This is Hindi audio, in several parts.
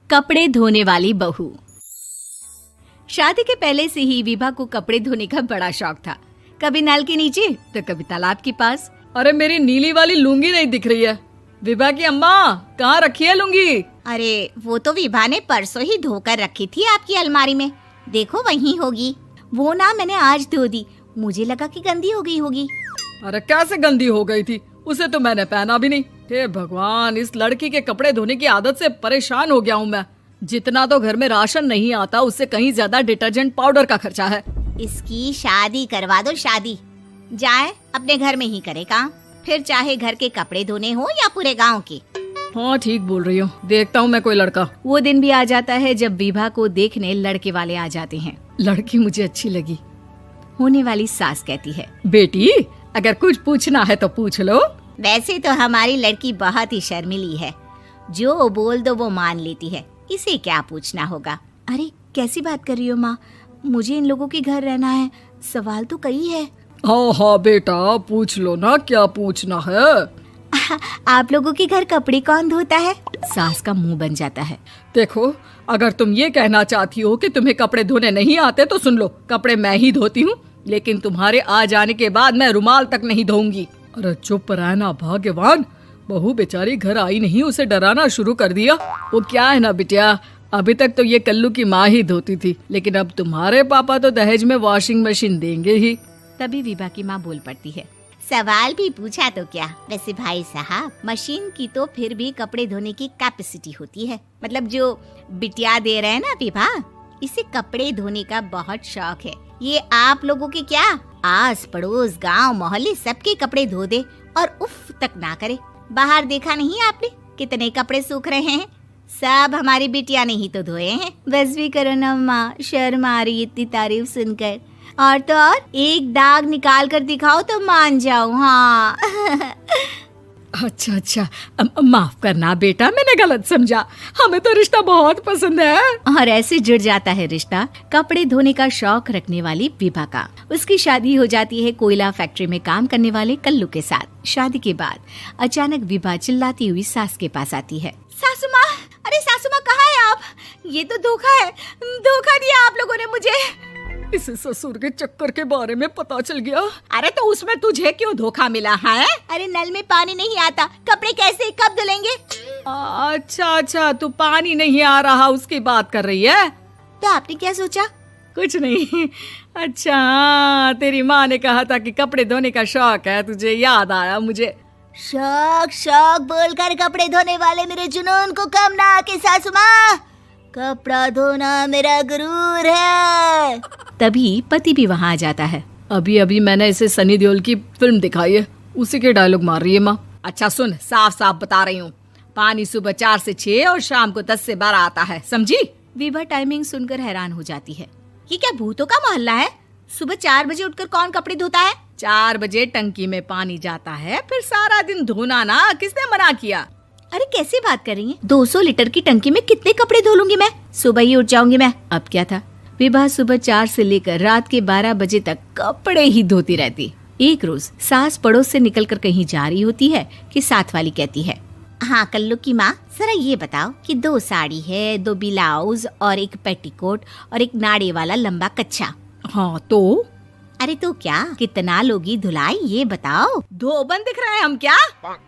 कपड़े धोने वाली बहू। शादी के पहले से ही विभा को कपड़े धोने का बड़ा शौक था। कभी नल के नीचे तो कभी तालाब के पास। अरे मेरी नीली वाली लुंगी नहीं दिख रही है। विभा की अम्मा, कहाँ रखी है लुंगी? अरे वो तो विभा ने परसों ही धोकर रखी थी आपकी अलमारी में, देखो वहीं होगी। वो ना मैंने आज धो दी, मुझे लगा कि गंदी हो गई होगी। अरे कैसे गंदी हो गई थी? उसे तो मैंने पहना भी नहीं। हे भगवान, इस लड़की के कपड़े धोने की आदत से परेशान हो गया हूँ मैं। जितना तो घर में राशन नहीं आता, उससे कहीं ज्यादा डिटर्जेंट पाउडर का खर्चा है। इसकी शादी करवा दो, शादी जाए अपने घर में ही करे काम, फिर चाहे घर के कपड़े धोने हो या पूरे गांव के। हाँ ठीक बोल रही हो, देखता हूँ मैं कोई लड़का। वो दिन भी आ जाता है जब विभा को देखने लड़के वाले आ जाते हैं। लड़की मुझे अच्छी लगी। होने वाली सास कहती है, बेटी अगर कुछ पूछना है तो पूछ लो। वैसे तो हमारी लड़की बहुत ही शर्मीली है, जो बोल दो वो मान लेती है, इसे क्या पूछना होगा। अरे कैसी बात कर रही हो माँ, मुझे इन लोगों के घर रहना है, सवाल तो कई है। हाँ हाँ बेटा, पूछ लो ना, क्या पूछना है। आप लोगों के घर कपड़े कौन धोता है? सास का मुंह बन जाता है। देखो, अगर तुम ये कहना चाहती हो कि तुम्हें कपड़े धोने नहीं आते तो सुन लो, कपड़े मैं ही धोती हूँ, लेकिन तुम्हारे आ जाने के बाद मैं रुमाल तक नहीं धोऊंगी। अरे चुप रहना भाग्यवान, बहू बेचारी घर आई नहीं, उसे डराना शुरू कर दिया। वो क्या है ना बिटिया, अभी तक तो ये कल्लू की माँ ही धोती थी, लेकिन अब तुम्हारे पापा तो दहेज में वॉशिंग मशीन देंगे ही। तभी विभा की माँ बोल पड़ती है, सवाल भी पूछा तो क्या। वैसे भाई साहब, मशीन की तो फिर भी कपड़े धोने की कैपेसिटी होती है, मतलब जो बिटिया दे रहे हैं ना विभा, इसे कपड़े धोने का बहुत शौक है। ये आप लोगों के क्या, आस पड़ोस गांव मोहल्ले सबके कपड़े धो दे और उफ तक ना करे। बाहर देखा नहीं आपने कितने कपड़े सूख रहे हैं, सब हमारी बिटिया ने ही तो धोए हैं। बस भी करो ना माँ, शर्म आ रही इतनी तारीफ सुनकर। और तो और एक दाग निकाल कर दिखाओ तो मान जाऊं। हाँ अच्छा अच्छा, माफ करना बेटा, मैंने गलत समझा। हमें तो रिश्ता बहुत पसंद है। और ऐसे जुड़ जाता है रिश्ता कपड़े धोने का शौक रखने वाली विभा का। उसकी शादी हो जाती है कोयला फैक्ट्री में काम करने वाले कल्लू के साथ। शादी के बाद अचानक विभा चिल्लाती हुई सास के पास आती है। सासू माँ, अरे सासू माँ कहाँ है आप? ये तो धोखा है, धोखा दिया आप लोगों ने मुझे। इसे ससुर के चक्कर के बारे में पता चल गया। अरे तो उसमें तुझे क्यों धोखा मिला है? अरे नल में पानी नहीं आता, कपड़े कैसे कब धुलेंगे? अच्छा अच्छा, तू पानी नहीं आ रहा उसकी बात कर रही है। तो आपने क्या सोचा? कुछ नहीं। अच्छा, तेरी माँ ने कहा था कि कपड़े धोने का शौक है तुझे, याद आया मुझे। शौक शौक बोलकर कपड़े धोने वाले मेरे जुनून को कम ना आके सासू माँ, कपड़ा धोना मेरा गुरूर है। तभी पति भी वहाँ आ जाता है। अभी अभी मैंने इसे सनी देओल की फिल्म दिखाई है, उसी के डायलॉग मार रही है माँ। अच्छा सुन, साफ साफ बता रही हूँ, पानी सुबह 4 से 6 और शाम को 10 से 12 आता है, समझी? विभा टाइमिंग सुनकर हैरान हो जाती है। ये क्या भूतों का मोहल्ला है? सुबह 4 बजे उठकर कौन कपड़े धोता है? 4 बजे टंकी में पानी जाता है, फिर सारा दिन धोना ना, किसने मना किया? अरे कैसी बात कर रही हैं? 200 लीटर की टंकी में कितने कपड़े धो लूंगी मैं, सुबह ही उठ जाऊंगी मैं। अब क्या था, विभा सुबह 4 से लेकर रात के 12 बजे तक कपड़े ही धोती रहती। एक रोज सास पड़ोस से निकलकर कहीं जा रही होती है कि साथ वाली कहती है, हाँ कल्लू की माँ, जरा ये बताओ कि 2 साड़ी है, 2 ब्लाउज और एक पेटीकोट और एक नाड़े वाला लंबा कच्छा। हाँ तो? अरे तो क्या, कितना लोगी धुलाई ये बताओ। धोबन दिख रहे हैं हम क्या?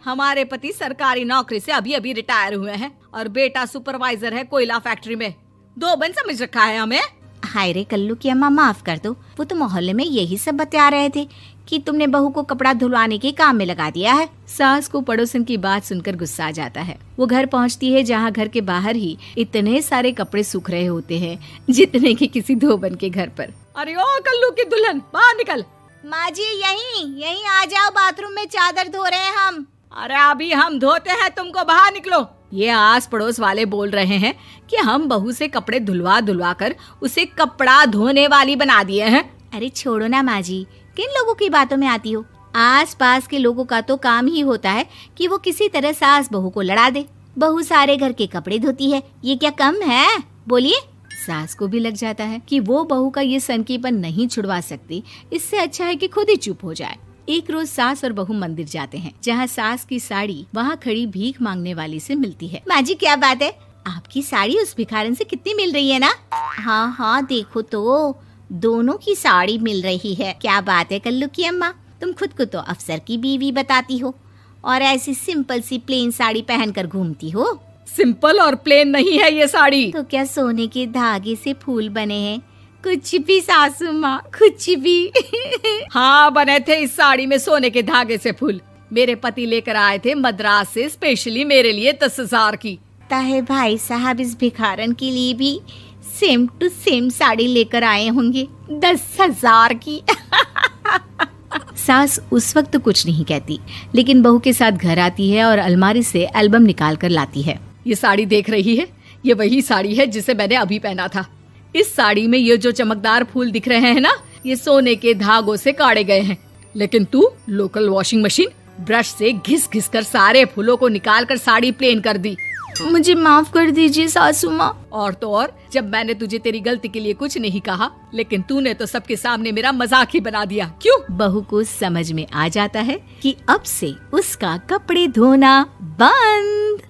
हमारे पति सरकारी नौकरी से अभी अभी रिटायर हुए हैं और बेटा सुपरवाइजर है कोयला फैक्ट्री में। धोबन समझ रखा है हमें। हाय रे कल्लू की अम्मा, माफ कर दो, वो तो मोहल्ले में यही सब बता रहे थे कि तुमने बहू को कपड़ा धुलवाने के काम में लगा दिया है। सास को पड़ोसन की बात सुनकर गुस्सा आ जाता है। वो घर पहुंचती है जहां घर के बाहर ही इतने सारे कपड़े सूख रहे होते हैं जितने कि किसी धोबन के घर पर। अरे ओ कल्लू की दुल्हन, बाहर निकल। माँ जी यहीं आ जाओ, बाथरूम में चादर धो रहे हैं हम। अरे अभी हम धोते हैं, तुमको बाहर निकलो। ये आस पड़ोस वाले बोल रहे हैं कि हम बहू से कपड़े धुलवा धुलवा कर उसे कपड़ा धोने वाली बना दिए हैं। अरे छोड़ो ना माँ जी, किन लोगों की बातों में आती हो? आस पास के लोगों का तो काम ही होता है कि वो किसी तरह सास बहू को लड़ा दे। बहू सारे घर के कपड़े धोती है, ये क्या कम है? बोलिए। सास को भी लग जाता है कि वो बहू का ये सनकीपन नहीं छुड़वा सकती, इससे अच्छा है कि खुद ही चुप हो जाए। एक रोज सास और बहू मंदिर जाते हैं, जहाँ सास की साड़ी वहाँ खड़ी भीख मांगने वाली से मिलती है। माँ जी क्या बात है? आप आपकी साड़ी उस भिखारन से कितनी मिल रही है ना? हाँ हाँ देखो तो, दोनों की साड़ी मिल रही है। क्या बात है कल्लू की अम्मा, तुम खुद को तो अफसर की बीवी बताती हो और ऐसी सिंपल सी प्लेन साड़ी पहनकर घूमती हो। सिंपल और प्लेन नहीं है ये साड़ी। तो क्या सोने के धागे से फूल बने हैं? कुछ भी सासू माँ, कुछ भी। हाँ, बने थे इस साड़ी में सोने के धागे से फूल। मेरे पति लेकर आए थे मद्रास से स्पेशली मेरे लिए 10,000 की। ताहे भाई साहब इस भिखारन के लिए भी सेम टू सेम साड़ी लेकर आए होंगे 10,000 की। सास उस वक्त तो कुछ नहीं कहती, लेकिन बहू के साथ घर आती है और अलमारी से एल्बम निकाल कर लाती है। ये साड़ी देख रही है, ये वही साड़ी है जिसे मैंने अभी पहना था। इस साड़ी में ये जो चमकदार फूल दिख रहे हैं ना, ये सोने के धागों से काढ़े गए हैं। लेकिन तू लोकल वॉशिंग मशीन ब्रश से घिस घिस कर सारे फूलों को निकाल कर साड़ी प्लेन कर दी। मुझे माफ कर दीजिए सासू माँ। और तो और, जब मैंने तुझे तेरी गलती के लिए कुछ नहीं कहा, लेकिन तूने तो सबके सामने मेरा मजाक ही बना दिया। क्यों? बहू को समझ में आ जाता है कि अब से उसका कपड़े धोना बंद।